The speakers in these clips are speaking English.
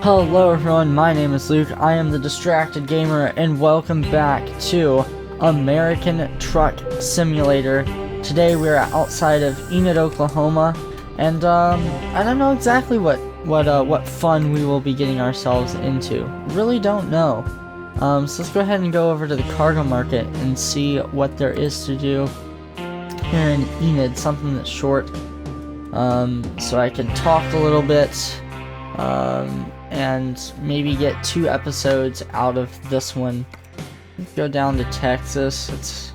Hello everyone, my name is Luke, I am the Distracted Gamer, and welcome back to American Truck Simulator. Today we are outside of Enid, Oklahoma, and I don't know exactly what fun we will be getting ourselves into. Really don't know. So let's go ahead and go over to the cargo market and see what there is to do here in Enid, something that's short, so I can talk a little bit, and maybe get 2 episodes out of this one. Let's go down to Texas.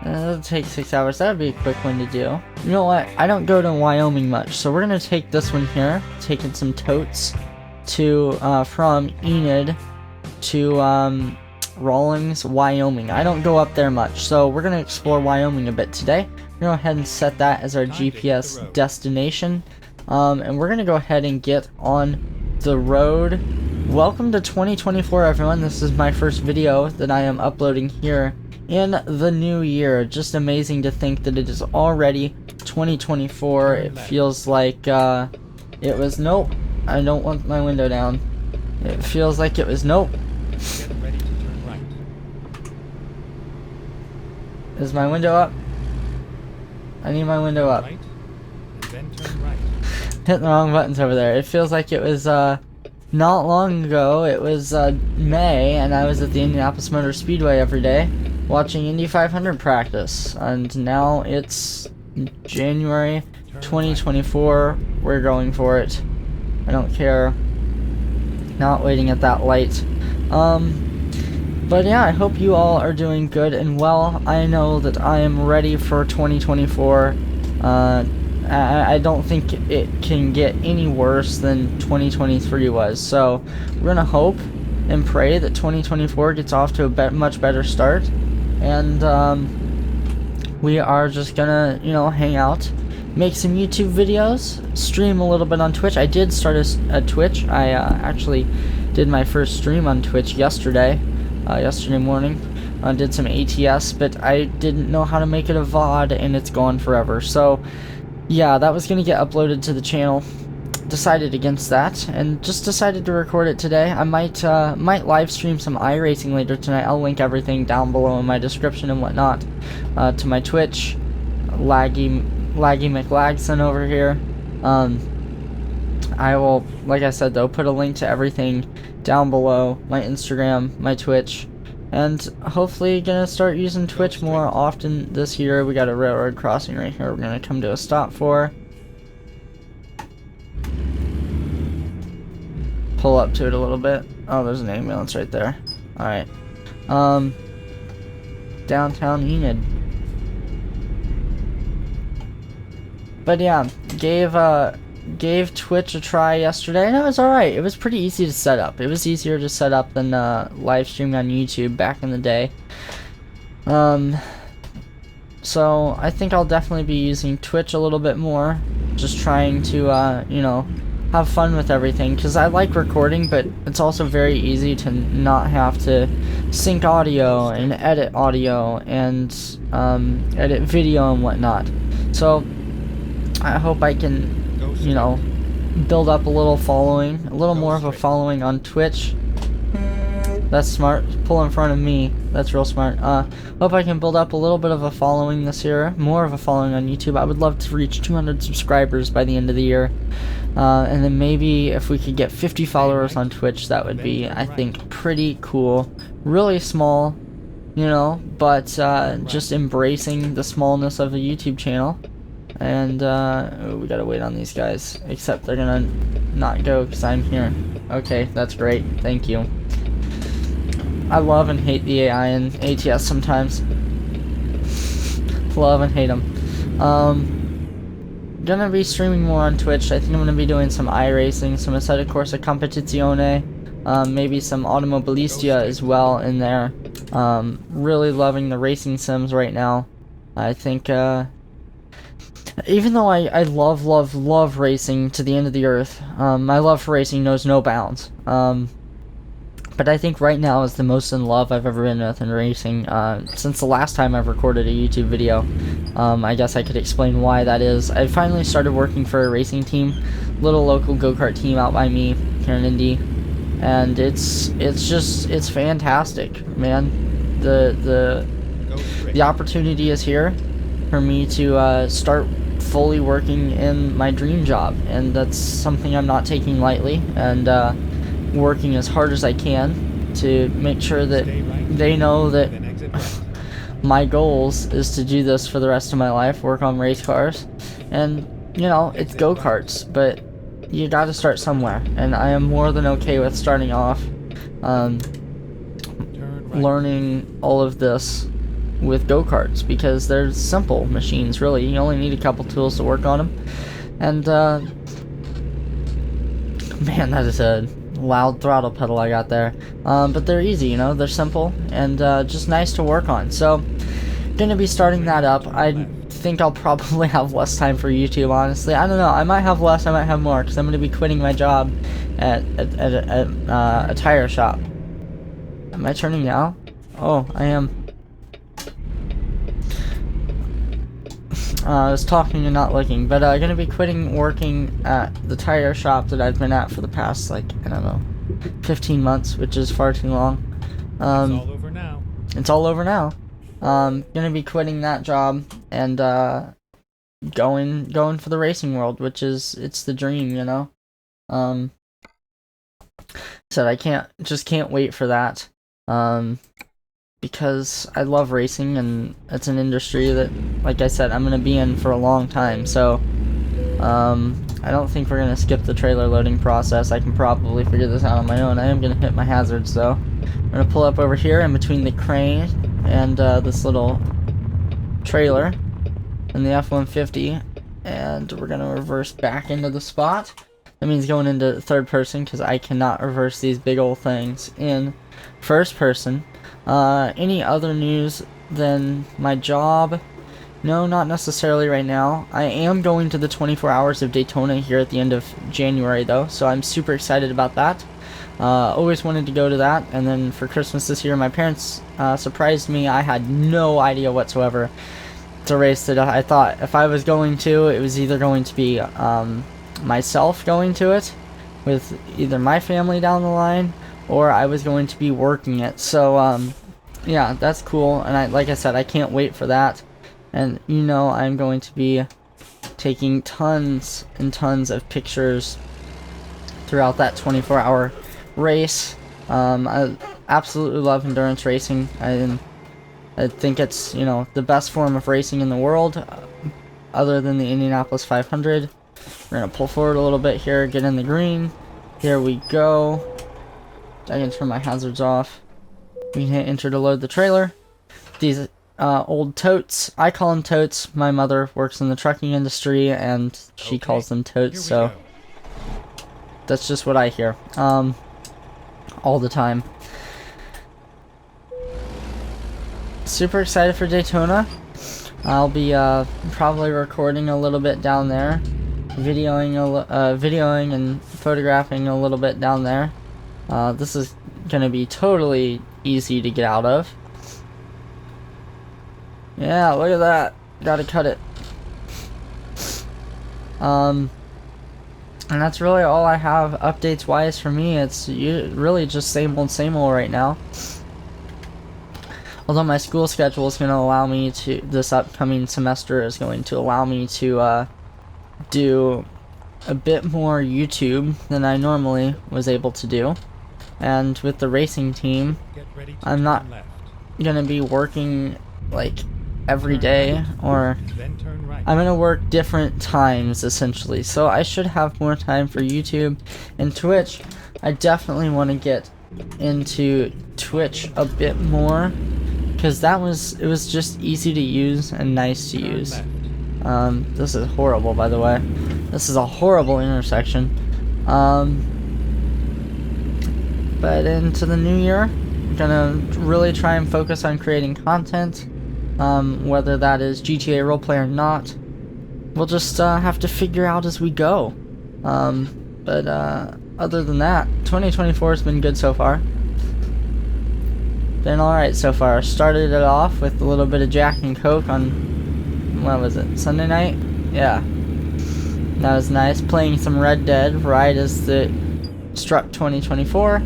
It'll take 6 hours. That would be a quick one to do. You know what? I don't go to Wyoming much, so we're gonna take this one here, taking some totes to from Enid to Rawlins, Wyoming. I don't go up there much, so we're gonna explore Wyoming a bit today. We're gonna go ahead and set that as our GPS destination, and we're gonna go ahead and get on the road. Welcome to 2024, everyone. This is my first video that I am uploading here in the new year. Just amazing to think that it is already 2024. It feels like it was nope. I don't want my window down. It feels like it was nope. Is my window up? I need my window up. Hit the wrong buttons over there. It feels like it was not long ago. It was May, and I was at the Indianapolis Motor Speedway every day watching Indy 500 practice, and now it's January 2024. We're going for it. I don't care. Not waiting at that light. But yeah, I hope you all are doing good and well. I know that I am ready for 2024. I don't think it can get any worse than 2023 was. So we're gonna hope and pray that 2024 gets off to a much better start. And we are just gonna, hang out, make some YouTube videos, stream a little bit on Twitch. I did start a Twitch. I actually did my first stream on Twitch yesterday morning. I did some ATS, but I didn't know how to make it a VOD, and it's gone forever. So yeah, that was gonna get uploaded to the channel. Decided against that, and just decided to record it today. I might live stream some iRacing later tonight. I'll link everything down below in my description and whatnot to my Twitch. Laggy McLagson over here. I will, like I said though, put a link to everything down below. My Instagram, my Twitch, and hopefully gonna start using Twitch more often this year. We got a railroad crossing right here we're gonna come to a stop for. Pull up to it a little bit. Oh, there's an ambulance right there. Alright. Downtown Enid. But yeah, gave Twitch a try yesterday, and it was alright. It was pretty easy to set up. It was easier to set up than live streaming on YouTube back in the day. So I think I'll definitely be using Twitch a little bit more, just trying to have fun with everything, because I like recording, but it's also very easy to not have to sync audio and edit audio and edit video and whatnot. So I hope I can build up a little following, a little more of a following on Twitch. That's smart. Pull in front of me. That's real smart. Hope I can build up a little bit of a following this year, more of a following on YouTube. I would love to reach 200 subscribers by the end of the year. And then maybe if we could get 50 followers on Twitch, that would be, I think, pretty cool. Really small, but just embracing the smallness of a YouTube channel. And we gotta wait on these guys, except they're gonna not go because I'm here. Okay, that's great, thank you. I love and hate the AI and ATS sometimes. Love and hate them. Gonna be streaming more on Twitch. I think I'm gonna be doing some iRacing, some Assetto Corsa Competizione, maybe some Automobilistia as well in there. Really loving the racing sims right now. I think even though I love racing to the end of the earth, my love for racing knows no bounds. But I think right now is the most in love I've ever been with in racing, since the last time I've recorded a YouTube video. I guess I could explain why that is. I finally started working for a racing team, little local go-kart team out by me, here in Indy, and it's fantastic, man. The opportunity is here for me to start fully working in my dream job, and that's something I'm not taking lightly, and working as hard as I can to make sure that they know that my goals is to do this for the rest of my life, work on race cars, and you know, it's go-karts, but you gotta start somewhere, and I am more than okay with starting off learning all of this with go-karts, because they're simple machines, really. You only need a couple tools to work on them, and man, that is a loud throttle pedal I got there. But they're easy, you know, they're simple, and just nice to work on. So gonna be starting that up. I think I'll probably have less time for YouTube, honestly. I don't know, I might have less, I might have more, because I'm gonna be quitting my job at a tire shop. Am I turning now? Oh, I am. I was talking and not looking, but I'm gonna be quitting working at the tire shop that I've been at for the past, like, I don't know, 15 months, which is far too long. It's all over now. It's all over now. Gonna be quitting that job and going for the racing world, which is, it's the dream, you know. So I can't wait for that. Because I love racing, and it's an industry that, like I said, I'm gonna be in for a long time. So I don't think we're gonna skip the trailer loading process. I can probably figure this out on my own. I am gonna hit my hazards though. I'm gonna pull up over here in between the crane and this little trailer and the F-150, and we're gonna reverse back into the spot. That means going into third person, because I cannot reverse these big old things in first person. Any other news than my job? No, not necessarily right now. I am going to the 24 Hours of Daytona here at the end of January though, so I'm super excited about that. Always wanted to go to that, and then for Christmas this year, my parents surprised me. I had no idea whatsoever. It's a race that I thought if I was going to, it was either going to be myself going to it, with either my family down the line, or I was going to be working it. So yeah, that's cool, and like I said, I can't wait for that. And you know, I'm going to be taking tons and tons of pictures throughout that 24-hour race. I absolutely love endurance racing. I think it's, you know, the best form of racing in the world, other than the Indianapolis 500. We're gonna pull forward a little bit here, get in the green. Here we go. I can turn my hazards off. We can hit enter to load the trailer. These old totes, I call them totes. My mother works in the trucking industry, and she calls them totes, so that's just what I hear all the time. Super excited for Daytona. I'll be probably recording a little bit down there, videoing and photographing a little bit down there. This is gonna be totally easy to get out of. Yeah, look at that. Gotta cut it. And that's really all I have updates wise for me. It's really just same old right now. Although my school schedule is going to allow me to, this upcoming semester is going to allow me to do a bit more YouTube than I normally was able to do. And with the racing team, I'm not going to be working like every day, or I'm going to work different times essentially. So I should have more time for YouTube and Twitch. I definitely want to get into Twitch a bit more, because it was just easy to use and nice to use. This is horrible, by the way. This is a horrible intersection. But into the new year, I'm gonna really try and focus on creating content, whether that is GTA roleplay or not. We'll just have to figure out as we go. But other than that, 2024 has been good so far. Been alright so far. Started it off with a little bit of Jack and Coke on, what was it, Sunday night? Yeah. That was nice. Playing some Red Dead right as the struck 2024.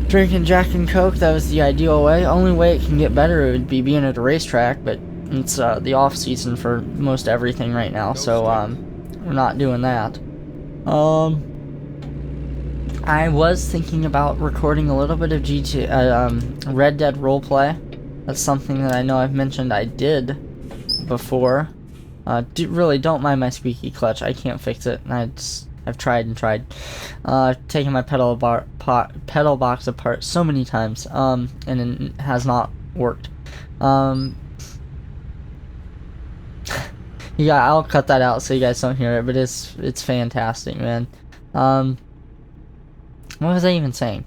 Drinking Jack and Coke, that was the ideal way. Only way it can get better would be being at a racetrack, but it's the off season for most everything right now, so we're not doing that. I was thinking about recording a little bit of Red Dead roleplay. That's something that I know I've mentioned I did before. Really don't mind my squeaky clutch. I can't fix it. I've tried and tried. I've taken my pedal box apart so many times, and it has not worked. Yeah, I'll cut that out so you guys don't hear it, but it's fantastic, man. What was I even saying?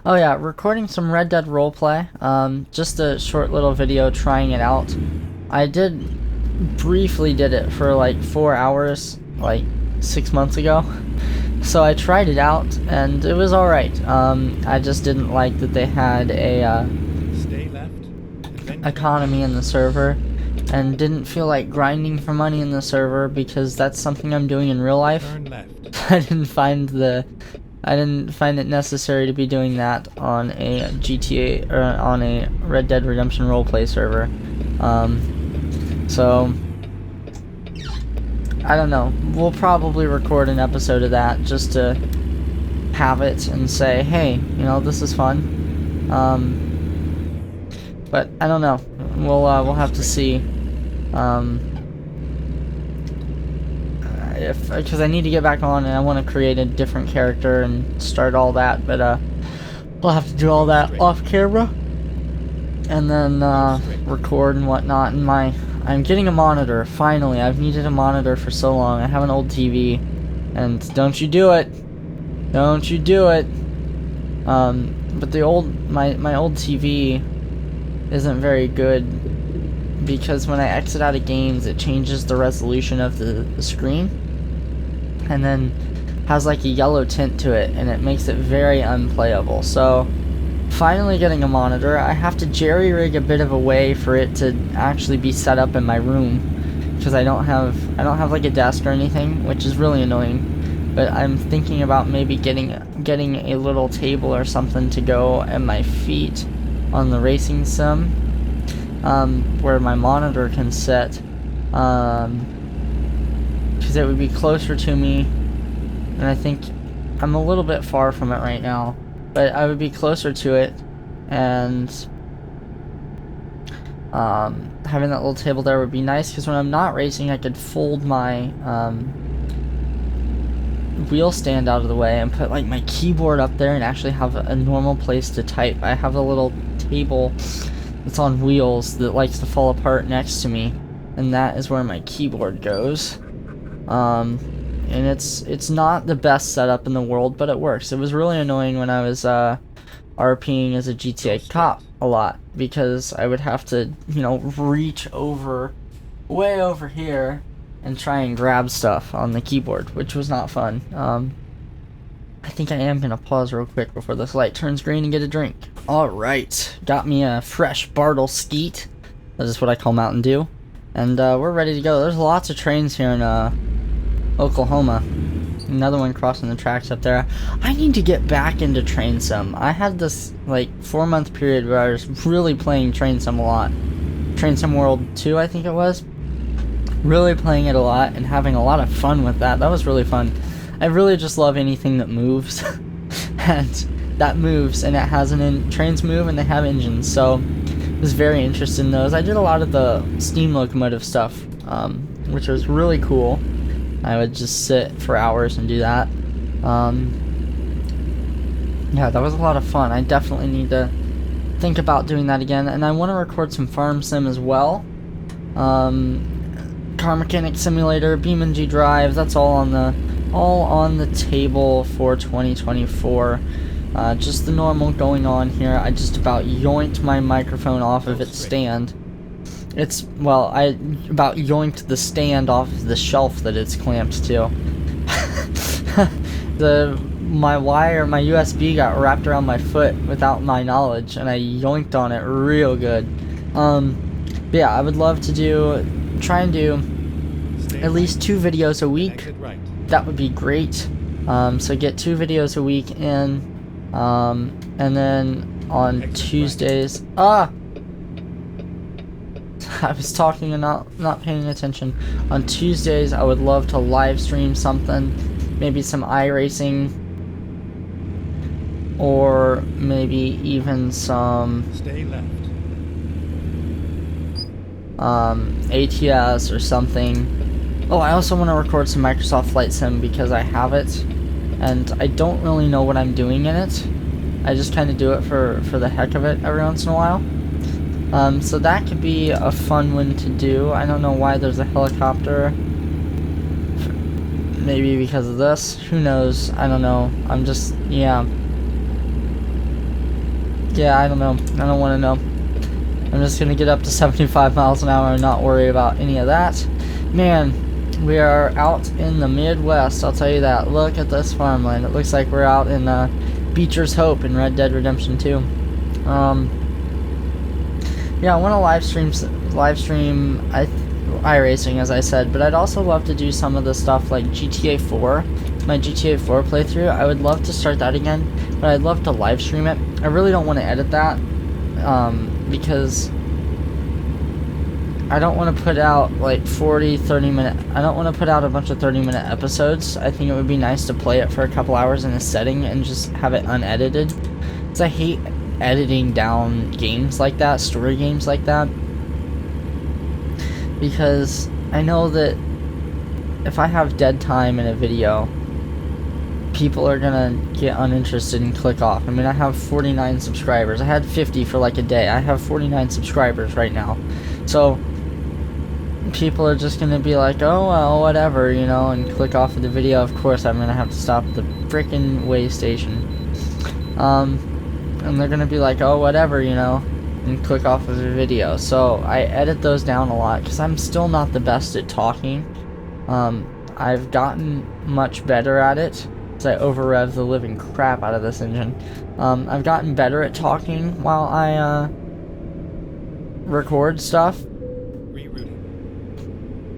Oh yeah, recording some Red Dead roleplay. Just a short little video trying it out. I briefly did it for like 4 hours, like 6 months ago. So I tried it out, and it was alright. I just didn't like that they had a economy in the server, and didn't feel like grinding for money in the server because that's something I'm doing in real life. I didn't find it necessary to be doing that on a GTA or on a Red Dead Redemption roleplay server. So I don't know. We'll probably record an episode of that just to have it and say, hey, you know, this is fun. But I don't know. We'll have to see. Because I need to get back on and I want to create a different character and start all that, but we'll have to do all that off camera and then record and whatnot. And I'm getting a monitor finally. I've needed a monitor for so long. I have an old TV, and don't you do it, but the my old TV isn't very good, because when I exit out of games it changes the resolution of the screen, and then has like a yellow tint to it, and it makes it very unplayable. So finally getting a monitor. I have to jerry-rig a bit of a way for it to actually be set up in my room, because I don't have like a desk or anything, which is really annoying. But I'm thinking about maybe getting a little table or something to go at my feet on the racing sim, where my monitor can sit, because it would be closer to me, and I think I'm a little bit far from it right now, but I would be closer to it, and having that little table there would be nice, because when I'm not racing I could fold my wheel stand out of the way and put like my keyboard up there and actually have a normal place to type. I have a little table that's on wheels that likes to fall apart next to me, and that is where my keyboard goes. And it's not the best setup in the world, but it works. It was really annoying when I was RPing as a GTA cop a lot, because I would have to, you know, reach way over here and try and grab stuff on the keyboard, which was not fun. I think I am gonna pause real quick before this light turns green and get a drink. Alright, got me a fresh Bartle Skeet. That is what I call Mountain Dew. And we're ready to go. There's lots of trains here in Oklahoma. Another one crossing the tracks up there. I need to get back into Train Sim. I had this like 4-month period where I was really playing Train Sim a lot. Train Sim World 2, I think it was. Really playing it a lot and having a lot of fun with that. That was really fun. I really just love anything that moves. And that moves, and it has trains move and they have engines, so I was very interested in those. I did a lot of the steam locomotive stuff, which was really cool. I would just sit for hours and do that. Yeah, that was a lot of fun. I definitely need to think about doing that again, and I want to record some farm sim as well. Car Mechanic Simulator, BeamNG Drive, that's all on the table for 2024. Just the normal going on here. I just about yoinked my microphone off of its stand. I about yoinked the stand off the shelf that it's clamped to. My USB got wrapped around my foot without my knowledge, and I yoinked on it real good. But yeah, I would love to try and do at least 2 videos a week. That would be great. So get 2 videos a week in, and then on Tuesdays, I was talking and not paying attention. On Tuesdays, I would love to live stream something, maybe some iRacing, or maybe even some Stay left. ATS or something. Oh, I also want to record some Microsoft Flight Sim because I have it, and I don't really know what I'm doing in it. I just kind of do it for the heck of it every once in a while. So that could be a fun one to do. I don't know why there's a helicopter. Maybe because of this. Who knows? I don't know. I'm just, yeah. Yeah, I don't know. I don't want to know. I'm just gonna get up to 75 miles an hour and not worry about any of that. Man, we are out in the Midwest, I'll tell you that. Look at this farmland. It looks like we're out in Beecher's Hope in Red Dead Redemption 2. Yeah, I want to live stream iRacing, as I said, but I'd also love to do some of the stuff like GTA 4, my GTA 4 playthrough. I would love to start that again, but I'd love to live stream it. I really don't want to edit that, because I don't want to put out like 30 minute, I don't want to put out a bunch of 30-minute episodes. I think it would be nice to play it for a couple hours in a setting and just have it unedited, because I hate editing down games like that, story games like that, because I know that if I have dead time in a video, people are gonna get uninterested and click off. I mean, I have 49 subscribers. I had 50 for like a day. I have 49 subscribers right now, so people are just gonna be like, oh well, whatever, you know, and click off of the video. Of course I'm gonna have to stop at the frickin' way station, and they're gonna be like, oh whatever, you know, and click off of the video. So I edit those down a lot because I'm still not the best at talking. I've gotten much better at it as I over-rev the living crap out of this engine. I've gotten better at talking while I record stuff,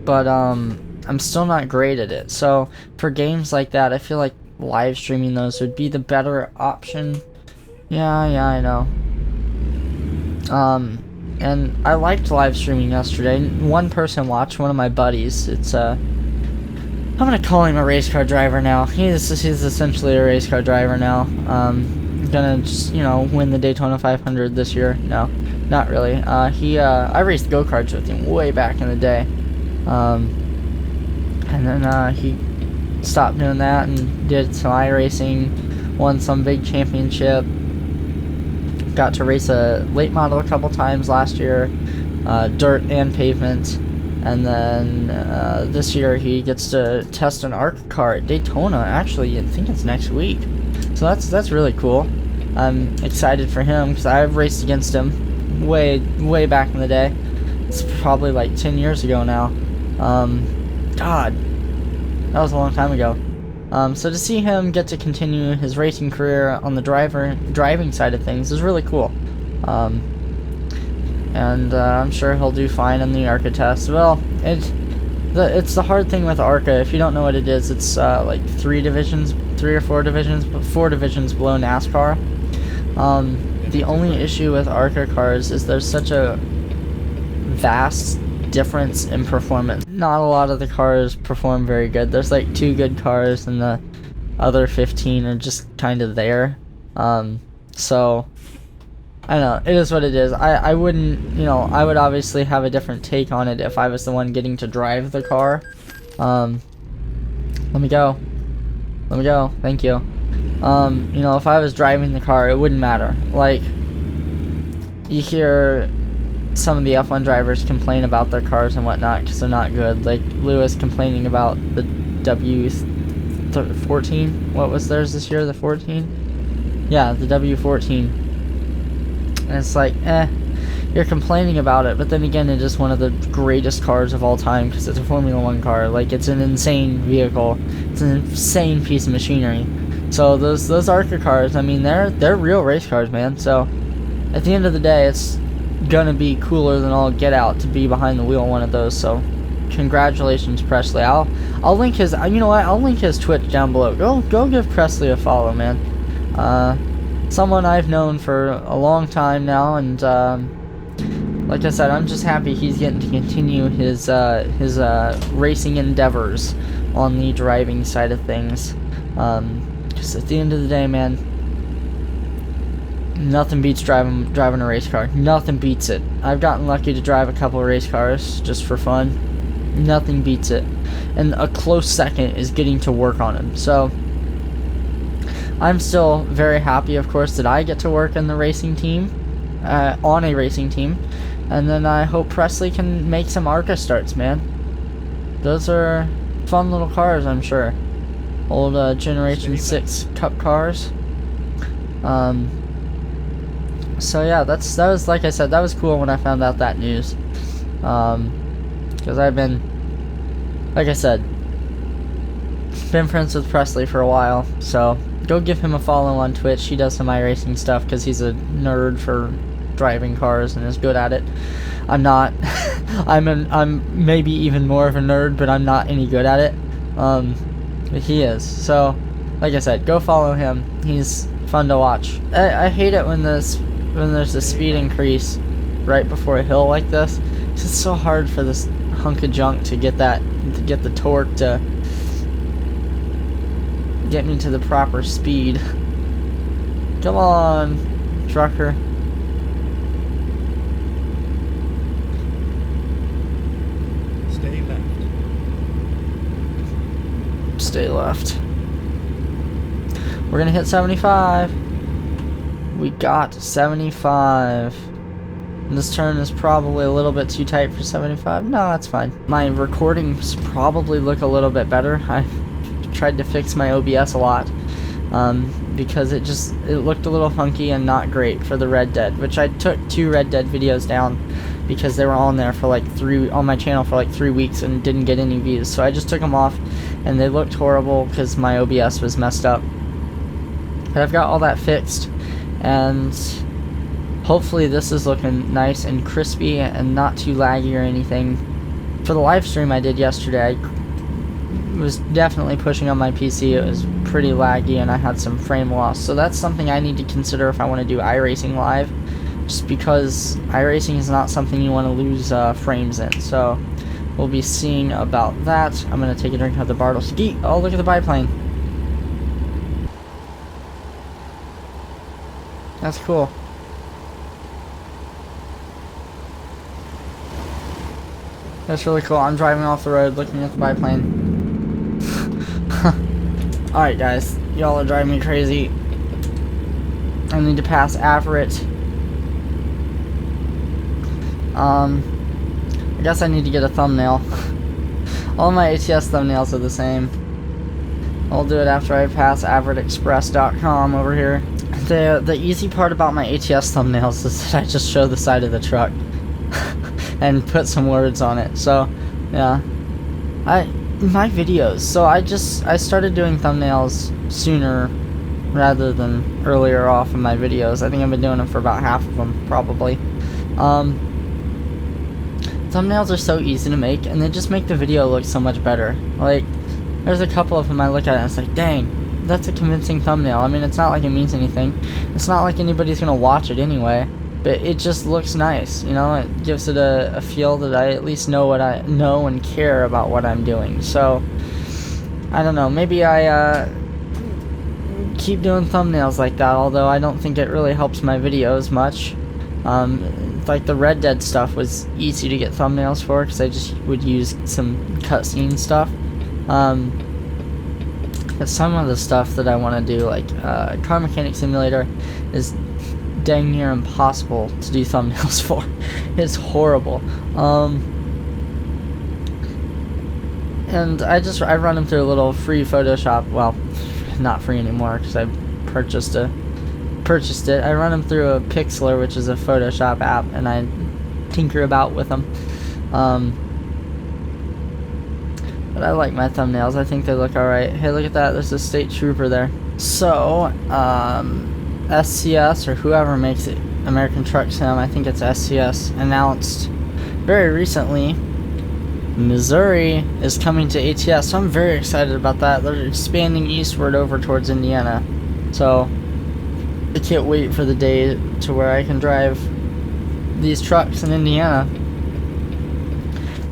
but I'm still not great at it. So for games like that, I feel like live streaming those would be the better option. Yeah, I know. And I liked live streaming yesterday. One person watched, one of my buddies. It's I'm gonna call him a race car driver now. He's essentially a race car driver now. Gonna just, you know, win the Daytona 500 this year. No, not really. I raced go-karts with him way back in the day. And then he stopped doing that and did some iRacing, won some big championship. Got to race a late model a couple times last year, dirt and pavement, and then this year he gets to test an ARC car at Daytona. Actually, I think it's next week, so that's really cool. I'm excited for him because I've raced against him way back in the day. It's probably like 10 years ago now. God, that was a long time ago. So to see him get to continue his racing career on the driving side of things is really cool. And I'm sure he'll do fine in the ARCA test. Well, it's the hard thing with ARCA. If you don't know what it is, it's like 3 or 4 divisions, but 4 divisions below NASCAR. The only issue with ARCA cars is there's such a vast difference in performance. Not a lot of the cars perform very good. There's like 2 good cars and the other 15 are just kind of there. So I don't know, it is what it is. I wouldn't, you know, I would obviously have a different take on it if I was the one getting to drive the car. Let me go, thank you. You know, if I was driving the car, it wouldn't matter. Like, you hear some of the F1 drivers complain about their cars and whatnot because they're not good. Like Lewis complaining about the W14. What was theirs this year? The 14? Yeah, the W14. And it's like, you're complaining about it, but then again, it is one of the greatest cars of all time because it's a Formula 1 car. Like, it's an insane vehicle. It's an insane piece of machinery. So those ARCA cars, I mean, they're real race cars, man. So at the end of the day, it's gonna be cooler than all get out to be behind the wheel of one of those. So congratulations, Presley. I'll link his. You know what? I'll link his Twitch down below. Go give Presley a follow, man. Someone I've known for a long time now, and like I said, I'm just happy he's getting to continue his racing endeavors on the driving side of things. Because at the end of the day, man, nothing beats driving a race car. Nothing beats it. I've gotten lucky to drive a couple of race cars just for fun. Nothing beats it. And a close second is getting to work on them. So I'm still very happy, of course, that I get to work in the racing team, on a racing team. And then I hope Presley can make some ARCA starts, man. Those are fun little cars, I'm sure. Old Generation 6 Cup cars. So yeah, that was, like I said, that was cool when I found out that news. Because I've been, like I said, been friends with Presley for a while. So go give him a follow on Twitch. He does some iRacing stuff because he's a nerd for driving cars and is good at it. I'm not. I'm maybe even more of a nerd, but I'm not any good at it. But he is. So, like I said, go follow him. He's fun to watch. I hate it when there's a speed increase right before a hill like this. It's so hard for this hunk of junk to get the torque to get me to the proper speed. Come on, trucker. Stay left. Stay left. We're gonna hit 75. We got 75. This turn is probably a little bit too tight for 75. No, that's fine. My recordings probably look a little bit better. I tried to fix my OBS a lot because it looked a little funky and not great for the Red Dead, which I took 2 Red Dead videos down because they were on there for like on my channel for like 3 weeks and didn't get any views. So I just took them off and they looked horrible because my OBS was messed up. But I've got all that fixed, and hopefully this is looking nice and crispy and not too laggy or anything. For the live stream I did yesterday, I was definitely pushing on my PC. It was pretty laggy and I had some frame loss. So that's something I need to consider if I want to do iRacing live, just because iRacing is not something you want to lose frames in. So we'll be seeing about that. I'm going to take a drink of the Bartle Ski. Oh, look at the biplane. That's cool. That's really cool. I'm driving off the road looking at the biplane. Alright guys, y'all are driving me crazy. I need to pass Everett. I guess I need to get a thumbnail. All my ATS thumbnails are the same. I'll do it after I pass AverettExpress.com over here. The easy part about my ATS thumbnails is that I just show the side of the truck and put some words on it. So yeah, my videos. So I started doing thumbnails sooner rather than earlier off in my videos. I think I've been doing them for about half of them probably. Thumbnails are so easy to make, and they just make the video look so much better. Like, there's a couple of them I look at and it's like, dang, that's a convincing thumbnail. I mean, it's not like it means anything. It's not like anybody's gonna watch it anyway, but it just looks nice, you know? It gives it a feel that I at least know what I know and care about what I'm doing. So, I don't know, maybe I keep doing thumbnails like that, although I don't think it really helps my videos much. Like the Red Dead stuff was easy to get thumbnails for because I just would use some cutscene stuff. But some of the stuff that I want to do, like Car Mechanic Simulator, is dang near impossible to do thumbnails for. It's horrible. And I run them through a little free Photoshop. Well, not free anymore because I purchased it. I run them through a Pixlr, which is a Photoshop app, and I tinker about with them. But I like my thumbnails. I think they look alright. Hey, look at that. There's a state trooper there. So, SCS, or whoever makes it, American Truck Sim, I think it's SCS, announced very recently Missouri is coming to ATS, so I'm very excited about that. They're expanding eastward over towards Indiana, so I can't wait for the day to where I can drive these trucks in Indiana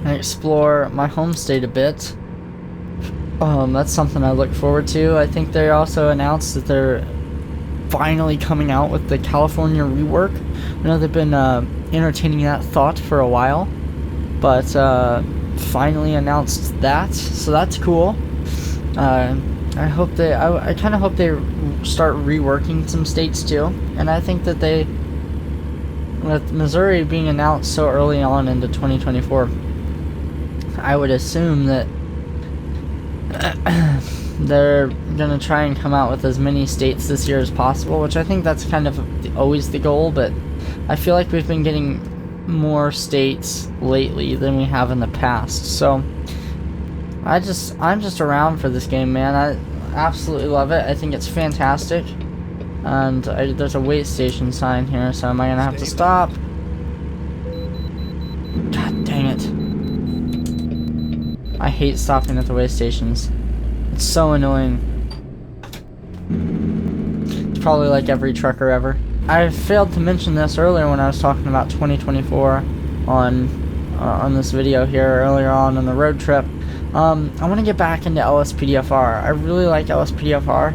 and explore my home state a bit. That's something I look forward to. I think they also announced that they're finally coming out with the California rework. I know they've been entertaining that thought for a while, but finally announced that, so that's cool. I kind of hope they start reworking some states too, and I think that they, with Missouri being announced so early on into 2024, I would assume that they're gonna try and come out with as many states this year as possible, which I think that's kind of always the goal, but I feel like we've been getting more states lately than we have in the past, so I'm just around for this game, man. I absolutely love it. I think it's fantastic, and there's a wait station sign here, so am I gonna have to stop? God dang it. I hate stopping at the way stations. It's so annoying. It's probably like every trucker ever. I failed to mention this earlier when I was talking about 2024 on this video here earlier on the road trip. I want to get back into LSPDFR. I really like LSPDFR.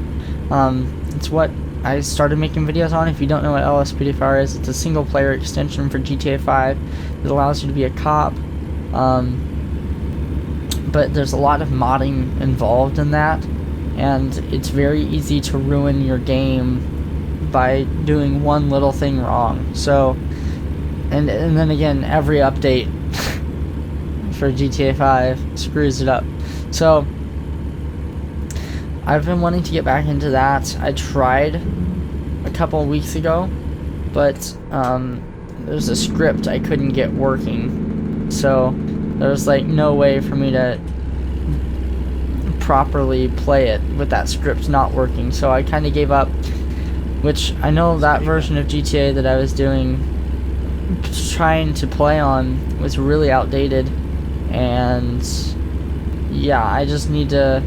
It's what I started making videos on. If you don't know what LSPDFR is, it's a single player extension for GTA 5 that allows you to be a cop. But there's a lot of modding involved in that, and it's very easy to ruin your game by doing one little thing wrong. So, and then again, every update for GTA 5 screws it up. So, I've been wanting to get back into that. I tried a couple of weeks ago, but there's a script I couldn't get working. So, there's like no way for me to properly play it with that script not working, so I kind of gave up, which I know that version of GTA that I was trying to play on was really outdated, and yeah, I just need to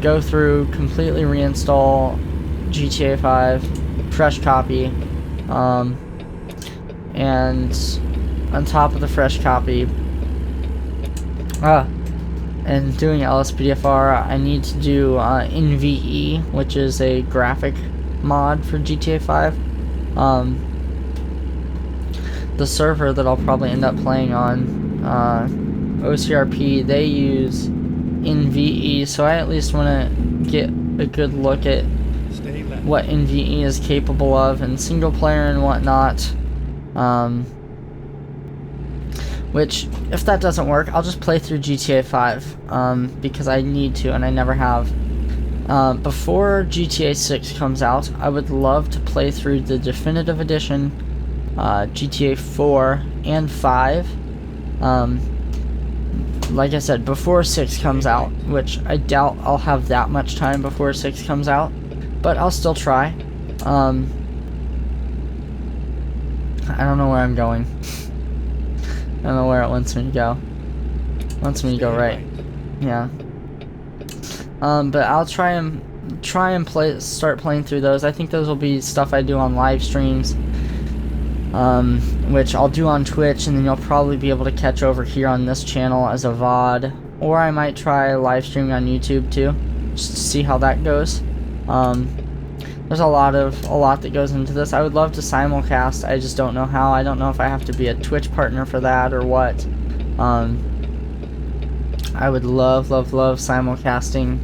go through, completely reinstall GTA 5, fresh copy, and on top of the fresh copy, and doing LSPDFR, I need to do NVE, which is a graphic mod for GTA 5. The server that I'll probably end up playing on, OCRP, they use NVE, so I at least want to get a good look at what NVE is capable of in single player and whatnot. Which, if that doesn't work, I'll just play through GTA 5, because I need to, and I never have. Before GTA 6 comes out, I would love to play through the Definitive Edition, GTA 4, and 5. Like I said, before 6 comes out, which I doubt I'll have that much time before 6 comes out, but I'll still try. I don't know where I'm going. I don't know where it wants me to go. It wants me to go right. Yeah. But I'll try and start playing through those. I think those will be stuff I do on live streams, which I'll do on Twitch, and then you'll probably be able to catch over here on this channel as a VOD, or I might try live streaming on YouTube too, just to see how that goes. There's a lot that goes into this. I would love to simulcast. I just don't know how. I don't know if I have to be a Twitch partner for that or what. I would love simulcasting,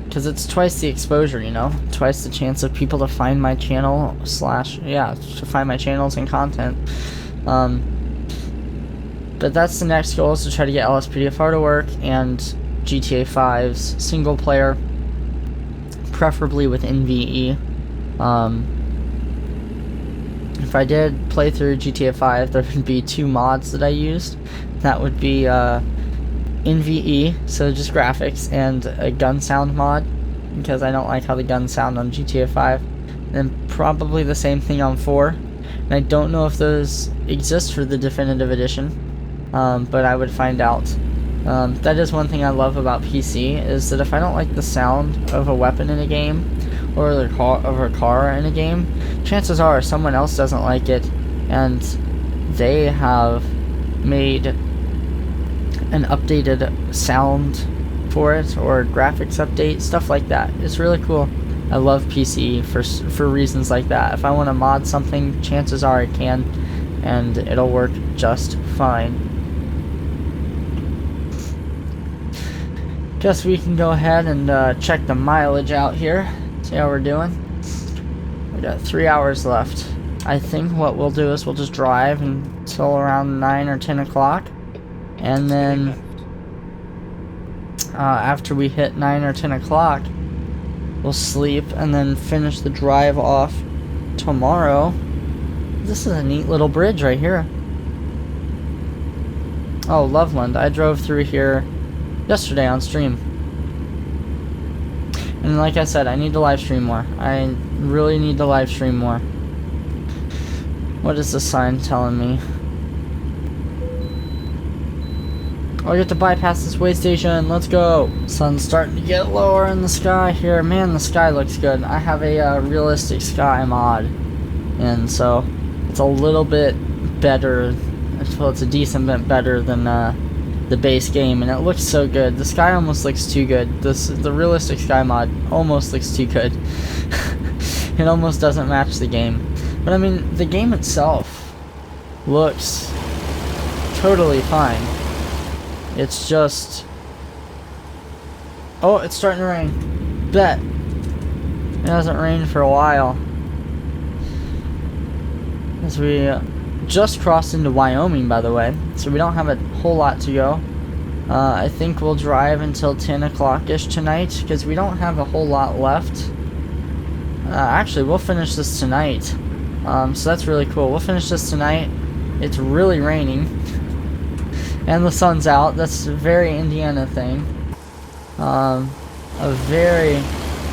because it's twice the exposure, you know, twice the chance of people to find my channel to find my channels and content. But that's the next goal, is to try to get LSPDFR to work and GTA 5's single player, preferably with NVE. If I did play through GTA 5, there would be 2 mods that I used. That would be NVE, so just graphics, and a gun sound mod, because I don't like how the guns sound on GTA 5. And probably the same thing on 4. And I don't know if those exist for the Definitive Edition. but I would find out. That is one thing I love about PC, is that if I don't like the sound of a weapon in a game, or the of a car in a game, chances are someone else doesn't like it, and they have made an updated sound for it, or graphics update, stuff like that. It's really cool. I love PC for reasons like that. If I want to mod something, chances are I can, and it'll work just fine. Guess we can go ahead and check the mileage out here, see how we're doing. We got 3 hours left. I think what we'll do is we'll just drive until around 9 or 10 o'clock, and then after we hit 9 or 10 o'clock, we'll sleep and then finish the drive off tomorrow. This is a neat little bridge right here. Oh, Loveland. I drove through here yesterday on stream. And like I said, I need to live stream more. I really need to live stream more. What is the sign telling me? Oh, you have to bypass this way station. Let's go. Sun's starting to get lower in the sky here. Man, the sky looks good. I have a realistic sky mod, and so it's a little bit better. Well, it's a decent bit better than the base game, and it looks so good. The sky almost looks too good. The realistic sky mod almost looks too good. It almost doesn't match the game. But I mean, the game itself looks totally fine. It's just... Oh, it's starting to rain. Bet. It hasn't rained for a while. As we just crossed into Wyoming, by the way, so we don't have a whole lot to go. I think we'll drive until 10 o'clock-ish tonight, because we don't have a whole lot left. Actually, we'll finish this tonight. So that's really cool. We'll finish this tonight. It's really raining. And the sun's out. That's a very Indiana thing. A very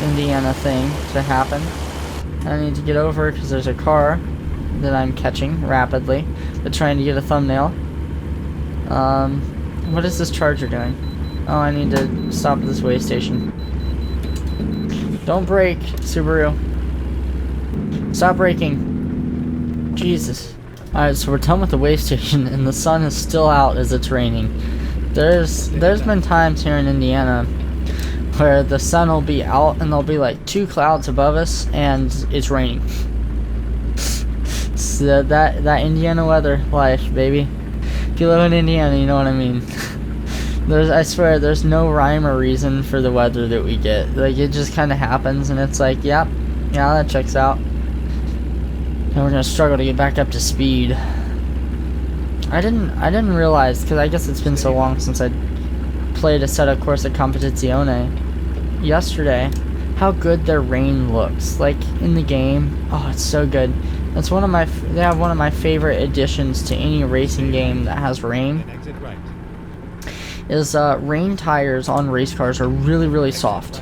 Indiana thing to happen. I need to get over because there's a car that I'm catching rapidly, but trying to get a thumbnail. What is this charger doing? Oh, I need to stop at this way station. Don't brake, Subaru. Stop braking. Jesus. Alright, so we're done with the way station, and the sun is still out as it's raining. There's been times here in Indiana where the sun will be out and there'll be like 2 clouds above us and it's raining. So that Indiana weather life, baby. If you live in Indiana, you know what I mean. I swear, there's no rhyme or reason for the weather that we get. Like, it just kind of happens, and it's like, yep, yeah, that checks out. And we're gonna struggle to get back up to speed. I didn't realize, because I guess it's been so long since I played a set of Corsa Competizione yesterday, how good their rain looks. Like, in the game, oh, it's so good. That's one of my, they have one of my favorite additions to any racing game that has rain. Is rain tires on race cars are really soft.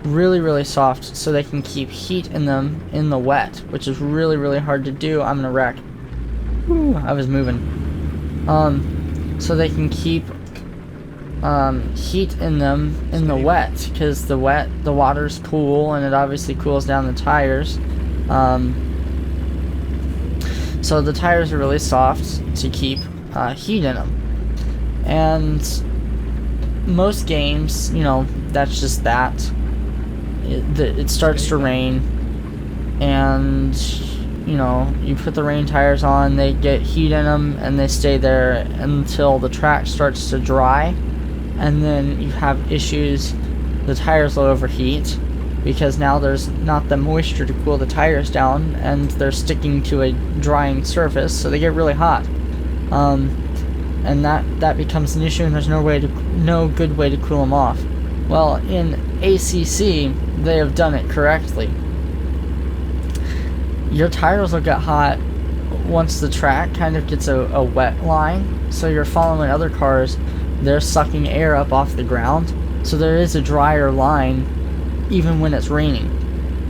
Really soft, so they can keep heat in them in the wet, which is really hard to do. I'm gonna wreck. Whew, I was moving. So they can keep heat in them in the wet, because the water's cool, and it obviously cools down the tires. So the tires are really soft to keep heat in them. And most games, you know, that's just that. It starts to rain, and you know, you put the rain tires on, they get heat in them, and they stay there until the track starts to dry, and then you have issues. The tires will overheat because now there's not the moisture to cool the tires down, and they're sticking to a drying surface, so they get really hot. And that becomes an issue, and there's no good way to cool them off. Well, in ACC, they have done it correctly. Your tires will get hot once the track kind of gets a wet line, so you're following other cars, they're sucking air up off the ground, so there is a drier line even when it's raining.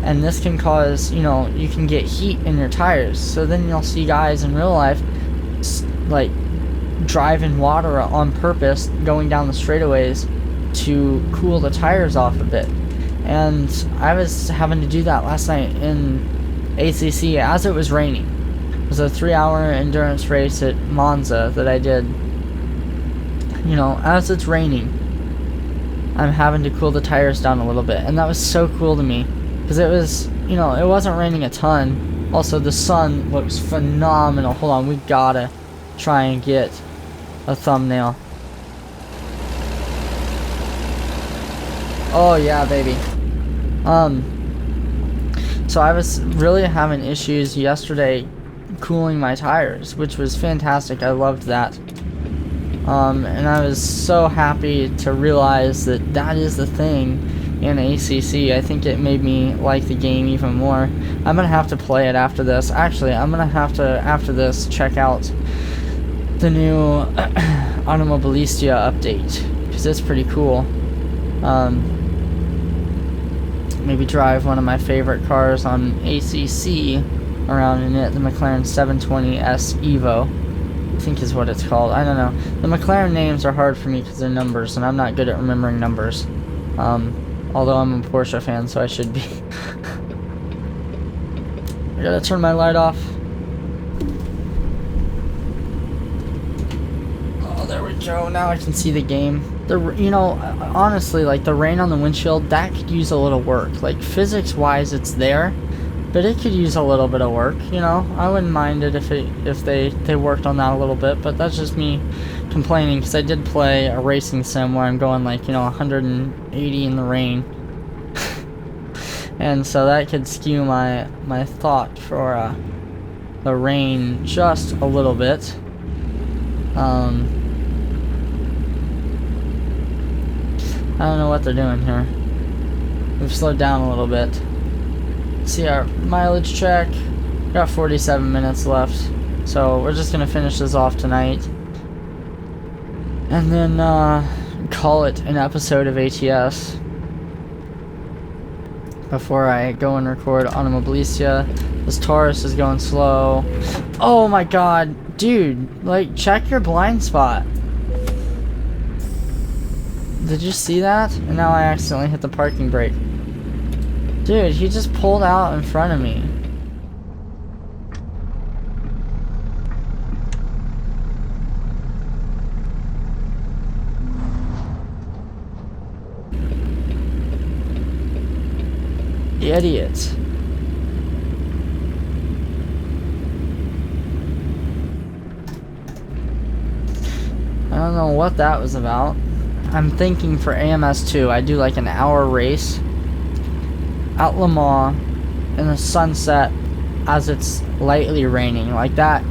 And this can cause, you know, you can get heat in your tires, so then you'll see guys in real life like drive in water on purpose going down the straightaways to cool the tires off a bit. And I was having to do that last night in ACC as it was raining. It was a 3-hour endurance race at Monza that I did. You know, as it's raining, I'm having to cool the tires down a little bit, and that was so cool to me because it was, you know, it wasn't raining a ton. Also, the sun looks phenomenal. Hold on, we gotta try and get a thumbnail. Oh yeah, baby. So I was really having issues yesterday cooling my tires, which was fantastic. I loved that. And I was so happy to realize that that is the thing in ACC. I think it made me like the game even more. I'm gonna have to play it after this. Actually, I'm gonna have to, after this, check out the new Automobilistia update, because it's pretty cool. Maybe drive one of my favorite cars on ACC around in it, the McLaren 720S Evo, I think is what it's called. I don't know. The McLaren names are hard for me because they're numbers, and I'm not good at remembering numbers. Although I'm a Porsche fan, so I should be. I gotta turn my light off. Oh, there we go. Now I can see the game. You know, honestly, like the rain on the windshield, that could use a little work. Like physics-wise, it's there, but it could use a little bit of work. You know, I wouldn't mind it if they worked on that a little bit. But that's just me complaining, because I did play a racing sim where I'm going like, you know, 180 in the rain, and so that could skew my thought for the rain just a little bit. I don't know what they're doing here. We've slowed down a little bit. See our mileage check. Got 47 minutes left. So we're just gonna finish this off tonight. And then call it an episode of ATS. Before I go and record Automobilistia. This Taurus is going slow. Oh my god, dude, like check your blind spot. Did you see that? And now I accidentally hit the parking brake. Dude, he just pulled out in front of me. Idiot. I don't know what that was about. I'm thinking for AMS2, I do like an hour race at Le Mans in the sunset as it's lightly raining. Like that,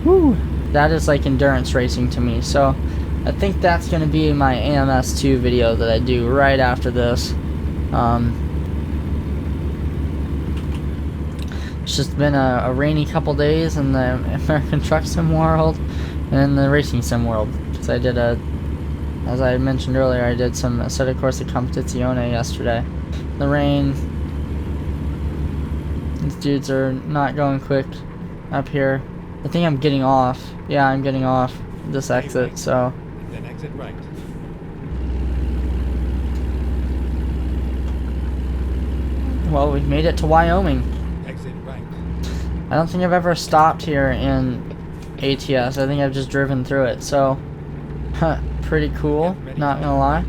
whoo, that is like endurance racing to me. So I think that's going to be my AMS2 video that I do right after this. It's just been a rainy couple days in the American Truck Sim world and in the Racing Sim world. Because I did as I mentioned earlier, I did some Assetto Corsa Competizione yesterday. The rain. These dudes are not going quick up here. I think I'm getting off. Yeah, I'm getting off this exit, so. Then exit right. Well, we've made it to Wyoming. Exit right. I don't think I've ever stopped here in ATS. I think I've just driven through it, so. Pretty cool, not gonna lie.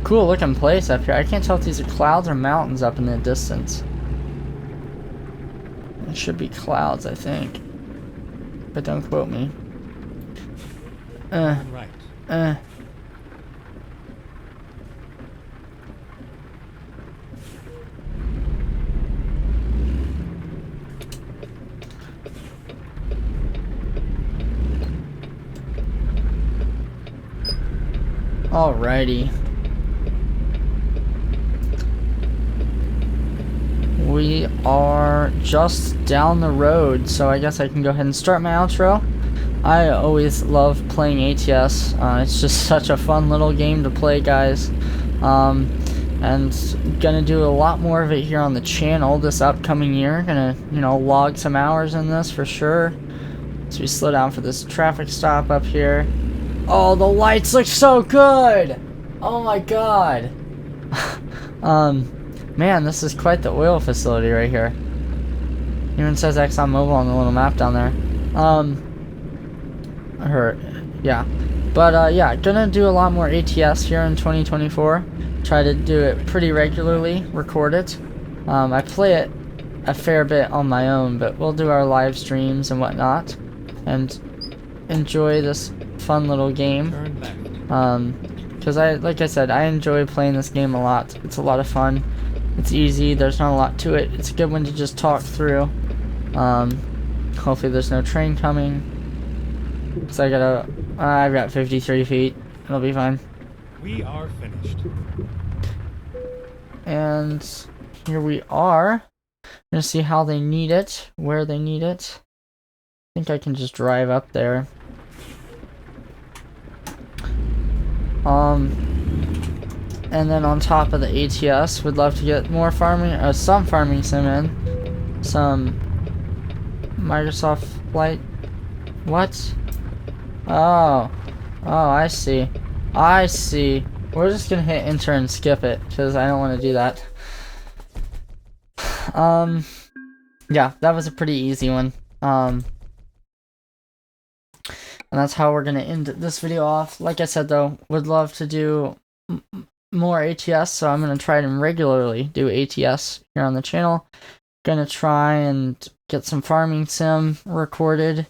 Cool looking place up here. I can't tell if these are clouds or mountains up in the distance. It should be clouds, I think. But don't quote me. Right. Alrighty. We are just down the road, so I guess I can go ahead and start my outro. I always love playing ATS. It's just such a fun little game to play, guys. And gonna do a lot more of it here on the channel this upcoming year. Gonna, you know, log some hours in this for sure. So we slow down for this traffic stop up here. Oh, the lights look so good! Oh my god. Man, this is quite the oil facility right here. Even says ExxonMobil on the little map down there. Yeah. But, yeah, gonna do a lot more ATS here in 2024. Try to do it pretty regularly, record it. I play it a fair bit on my own, but we'll do our live streams and whatnot. And enjoy this fun little game. Turn left. Because like I said, I enjoy playing this game a lot. It's a lot of fun. It's easy. There's not a lot to it. It's a good one to just talk through. Hopefully there's no train coming. Cause I've got 53 feet. It'll be fine. We are finished. And here we are. Gonna see how they need it, where they need it. I think I can just drive up there. And then on top of the ATS, would love to get more farming, some farming sim in. Some Microsoft Flight. What? Oh, I see. I see. We're just gonna hit enter and skip it because I don't want to do that. Yeah, that was a pretty easy one. And that's how we're gonna end this video off. Like I said though, would love to do more ATS, so I'm gonna try and regularly do ATS here on the channel. Gonna try and get some farming sim recorded,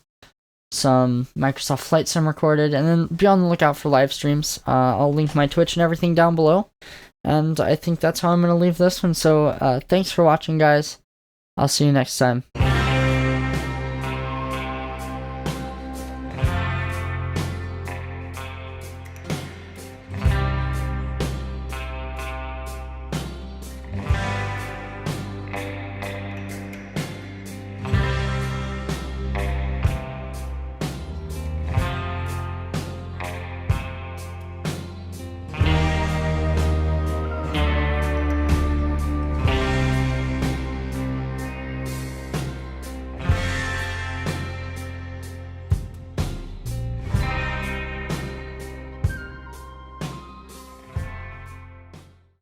some Microsoft Flight Sim recorded, and then be on the lookout for live streams. I'll link my Twitch and everything down below. And I think that's how I'm gonna leave this one. So thanks for watching, guys. I'll see you next time.